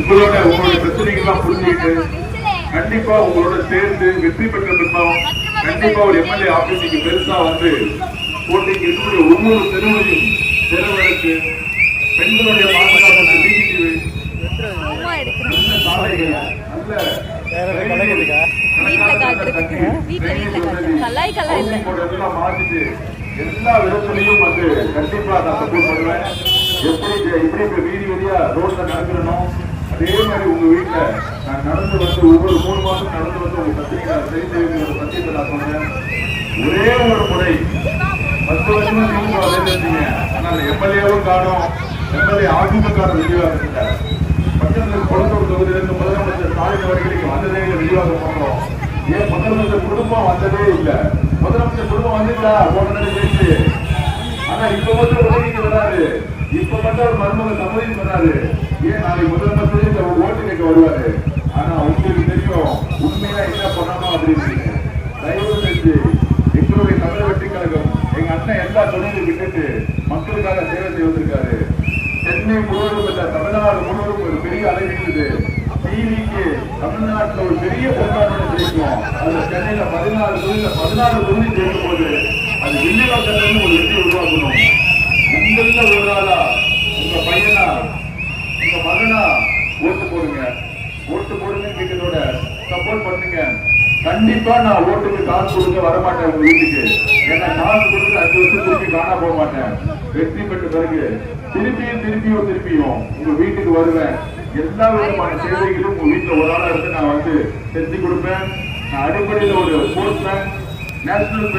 உங்களுடைய பிரச்சனைகள்லாம் புரிஞ்சுக்கிட்டு கண்டிப்பா உங்களோட சேர்ந்து வெற்றி பெற்ற பின்பம் கண்டிப்பா ஒரு எம்எல்ஏ ஆபீஸுக்கு பெருசா வந்து போட்டிக்கு இருக்கக்கூடிய ஒவ்வொரு தெருவையும் தெருவருக்கு பெண்களுடைய பாதுகாப்பு டிடிவி சாலைகள் மாற்றிட்டு எல்லா விதத்திலையும் வந்து கண்டிப்பா நான் சப்போர்ட் பண்ணுவேன். எப்படி வீதி வழியா ரோட்ல நடக்கிறனும் அதே மாதிரி உங்க வீட்டுல நான் நடந்து வந்து ஒவ்வொரு 3 மாசம் நடந்து வந்து உங்க பிரச்சனைகளை சரி செய்ய சத்தியத்தை நான் சொன்னேன். ஒரே ஒரு முறை 10 வருஷமா நீங்க வந்திருந்தீங்க. ஆனால் எம்எல்ஏவும் காணும், எம்எல்ஏ அதிமுக விரிவாக்கத்துல பக்கத்தில் கொளத்தூர் தொகுதியிலிருந்து முதலமைச்சர் ஸ்டாலின் அவர்களுக்கு வந்ததே விரிவாக்கம் பண்றோம். ஏன் முதலமைச்சர் குடும்பம் வந்ததே இல்லை? முதலமைச்சர் குடும்பம் வந்துட்டா போன பேச்சு. ஆனா இப்ப மட்டும் உதவிக்கு வராது, இப்ப மட்டும் ஒரு மருமக சம்மதிக்கு வராது. ஏன் நாளைக்கு முதலமைச்சரே இந்த ஓட்டு கேட்க வருவாரு. ஆனா உங்களுக்கு தெரியும் உண்மையா என்ன பண்ணணும் அப்படின்னு. தயவு செஞ்சு எங்களுடைய தமிழ் வெற்றி கழகம் எங்க அண்ணன் எல்லா தொழிலையும் விட்டுட்டு மக்களுக்காக சேவை செய்வதற்காரு. சென்னை முழுவதும் இல்ல, தமிழ்நாடு முழுவதும் ஒரு பெரிய அலை இருக்குது. டிவிக்கு தமிழ்நாட்டில் ஒரு பெரிய பொருளாதாரம் கிடைக்கும். அதுல சென்னையில 14 தொகுதி ஜெயிக்கும் போது அது வில்லிவாக்கத்துல ஒரு வெற்றி உருவாக்கணும். உங்கள ஒரு ஆளா உங்க பையனா உங்க மகனா ஓட்டு போடுங்க, ஓட்டு போடுங்க கேட்டதோட சப்போர்ட் பண்ணுங்க. கண்டிப்பா நான் ஓட்டுக்கு காசு கொடுக்க வரமாட்டேன் உங்க வீட்டுக்கு. ஏன்னா காசு கொடுத்து 5 வருஷத்துக்கு காணா போக மாட்டேன். வெற்றி பெற்ற பிறகு திருப்பியும் உங்க வீட்டுக்கு வருவேன். எல்லா விதமான சேவைகளும் உங்க வீட்டுல ஒரு ஆளா இருந்து நான் வந்து செஞ்சு கொடுப்பேன். நான் அடிப்படையில் ஒரு ஸ்போர்ட்ஸ் மேன், நேஷனல்